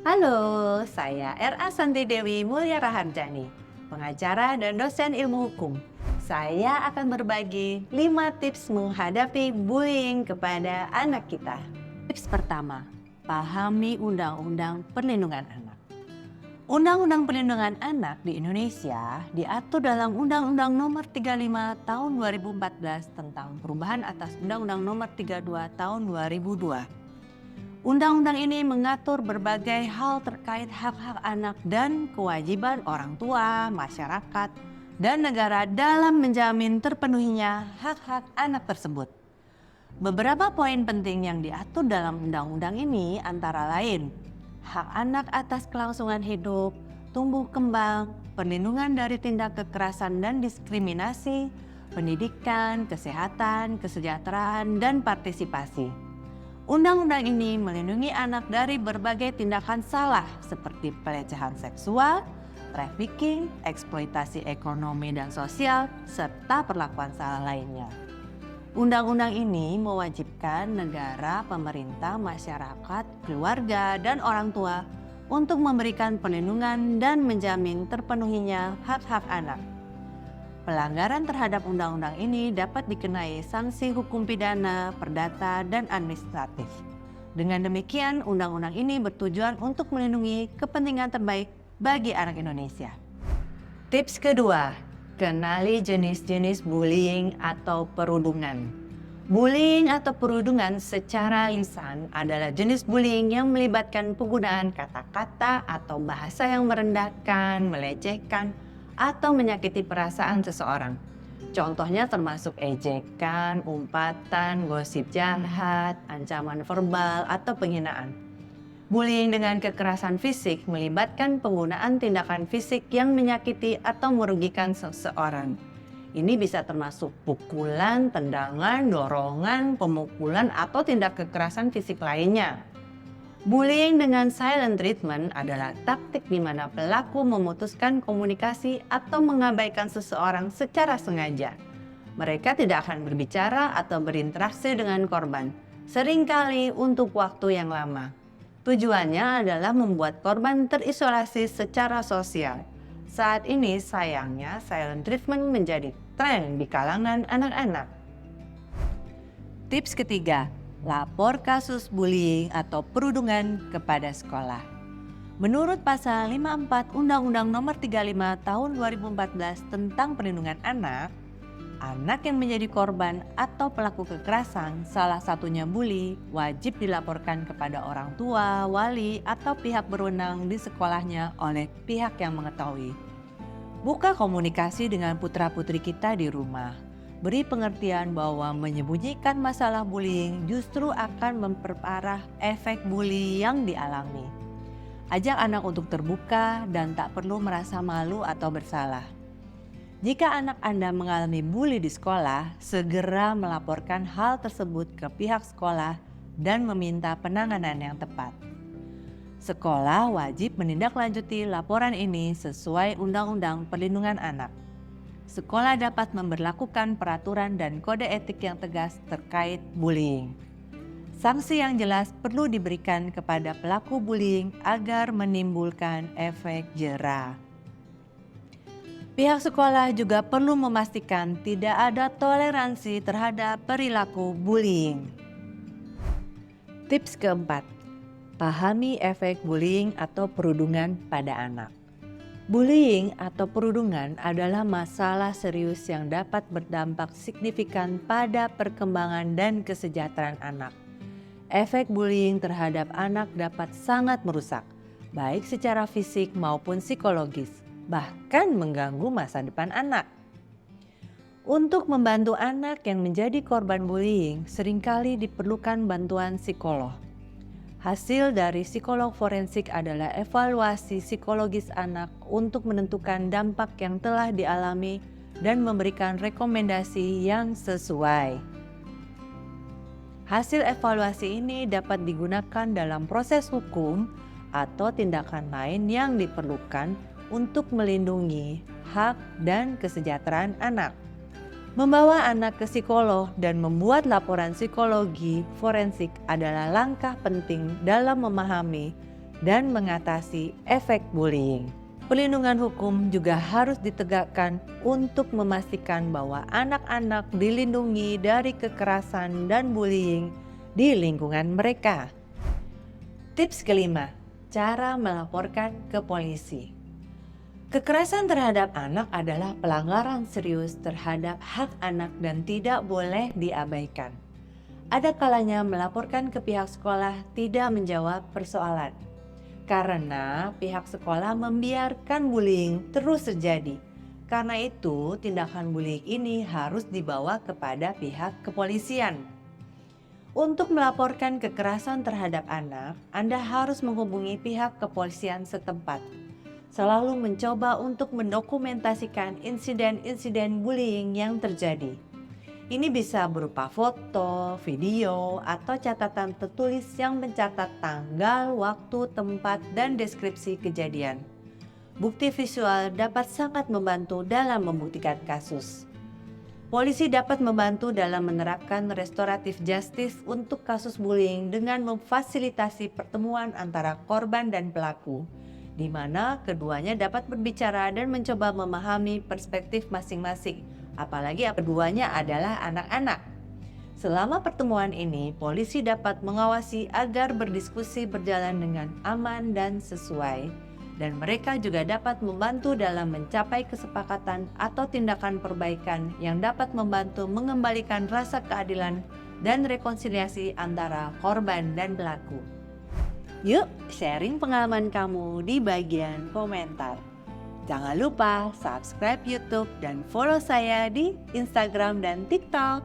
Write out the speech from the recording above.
Halo, saya R.A. Santidewi Mulya Raharjani, pengacara dan dosen ilmu hukum. Saya akan berbagi 5 tips menghadapi bullying kepada anak kita. Tips pertama, pahami Undang-Undang Perlindungan Anak. Undang-Undang Perlindungan Anak di Indonesia diatur dalam Undang-Undang Nomor 35 Tahun 2014 tentang perubahan atas Undang-Undang Nomor 32 Tahun 2002. Undang-undang ini mengatur berbagai hal terkait hak-hak anak dan kewajiban orang tua, masyarakat, dan negara dalam menjamin terpenuhinya hak-hak anak tersebut. Beberapa poin penting yang diatur dalam undang-undang ini antara lain hak anak atas kelangsungan hidup, tumbuh kembang, perlindungan dari tindak kekerasan dan diskriminasi, pendidikan, kesehatan, kesejahteraan, dan partisipasi. Undang-undang ini melindungi anak dari berbagai tindakan salah seperti pelecehan seksual, trafficking, eksploitasi ekonomi dan sosial, serta perlakuan salah lainnya. Undang-undang ini mewajibkan negara, pemerintah, masyarakat, keluarga, dan orang tua untuk memberikan perlindungan dan menjamin terpenuhinya hak-hak anak. Pelanggaran terhadap undang-undang ini dapat dikenai sanksi hukum pidana, perdata, dan administratif. Dengan demikian, undang-undang ini bertujuan untuk melindungi kepentingan terbaik bagi anak Indonesia. Tips kedua, kenali jenis-jenis bullying atau perundungan. Bullying atau perundungan secara lisan adalah jenis bullying yang melibatkan penggunaan kata-kata atau bahasa yang merendahkan, melecehkan, atau menyakiti perasaan seseorang. Contohnya termasuk ejekan, umpatan, gosip jahat, ancaman verbal, atau penghinaan. Bullying dengan kekerasan fisik melibatkan penggunaan tindakan fisik yang menyakiti atau merugikan seseorang. Ini bisa termasuk pukulan, tendangan, dorongan, pemukulan, atau tindak kekerasan fisik lainnya. Bullying dengan silent treatment adalah taktik di mana pelaku memutuskan komunikasi atau mengabaikan seseorang secara sengaja. Mereka tidak akan berbicara atau berinteraksi dengan korban, seringkali untuk waktu yang lama. Tujuannya adalah membuat korban terisolasi secara sosial. Saat ini sayangnya silent treatment menjadi tren di kalangan anak-anak. Tips ketiga, lapor kasus bullying atau perundungan kepada sekolah. Menurut pasal 54 Undang-Undang Nomor 35 Tahun 2014 tentang Perlindungan Anak, anak yang menjadi korban atau pelaku kekerasan, salah satunya bully, wajib dilaporkan kepada orang tua, wali, atau pihak berwenang di sekolahnya oleh pihak yang mengetahui. Buka komunikasi dengan putra-putri kita di rumah. Beri pengertian bahwa menyembunyikan masalah bullying justru akan memperparah efek bully yang dialami. Ajak anak untuk terbuka dan tak perlu merasa malu atau bersalah. Jika anak Anda mengalami bully di sekolah, segera melaporkan hal tersebut ke pihak sekolah dan meminta penanganan yang tepat. Sekolah wajib menindaklanjuti laporan ini sesuai Undang-Undang Perlindungan Anak. Sekolah dapat memberlakukan peraturan dan kode etik yang tegas terkait bullying. Sanksi yang jelas perlu diberikan kepada pelaku bullying agar menimbulkan efek jera. Pihak sekolah juga perlu memastikan tidak ada toleransi terhadap perilaku bullying. Tips keempat, pahami efek bullying atau perundungan pada anak. Bullying atau perundungan adalah masalah serius yang dapat berdampak signifikan pada perkembangan dan kesejahteraan anak. Efek bullying terhadap anak dapat sangat merusak, baik secara fisik maupun psikologis, bahkan mengganggu masa depan anak. Untuk membantu anak yang menjadi korban bullying, seringkali diperlukan bantuan psikolog. Hasil dari psikolog forensik adalah evaluasi psikologis anak untuk menentukan dampak yang telah dialami dan memberikan rekomendasi yang sesuai. Hasil evaluasi ini dapat digunakan dalam proses hukum atau tindakan lain yang diperlukan untuk melindungi hak dan kesejahteraan anak. Membawa anak ke psikolog dan membuat laporan psikologi forensik adalah langkah penting dalam memahami dan mengatasi efek bullying. Perlindungan hukum juga harus ditegakkan untuk memastikan bahwa anak-anak dilindungi dari kekerasan dan bullying di lingkungan mereka. Tips kelima, cara melaporkan ke polisi. Kekerasan terhadap anak adalah pelanggaran serius terhadap hak anak dan tidak boleh diabaikan. Ada kalanya melaporkan ke pihak sekolah tidak menjawab persoalan, karena pihak sekolah membiarkan bullying terus terjadi. Karena itu, tindakan bullying ini harus dibawa kepada pihak kepolisian. Untuk melaporkan kekerasan terhadap anak, Anda harus menghubungi pihak kepolisian setempat. Selalu mencoba untuk mendokumentasikan insiden-insiden bullying yang terjadi. Ini bisa berupa foto, video, atau catatan tertulis yang mencatat tanggal, waktu, tempat, dan deskripsi kejadian. Bukti visual dapat sangat membantu dalam membuktikan kasus. Polisi dapat membantu dalam menerapkan restoratif justice untuk kasus bullying dengan memfasilitasi pertemuan antara korban dan pelaku, di mana keduanya dapat berbicara dan mencoba memahami perspektif masing-masing. Apalagi keduanya adalah anak-anak. Selama pertemuan ini, polisi dapat mengawasi agar berdiskusi berjalan dengan aman dan sesuai, dan mereka juga dapat membantu dalam mencapai kesepakatan atau tindakan perbaikan yang dapat membantu mengembalikan rasa keadilan dan rekonsiliasi antara korban dan pelaku. Yuk, sharing pengalaman kamu di bagian komentar. Jangan lupa subscribe YouTube dan follow saya di Instagram dan TikTok.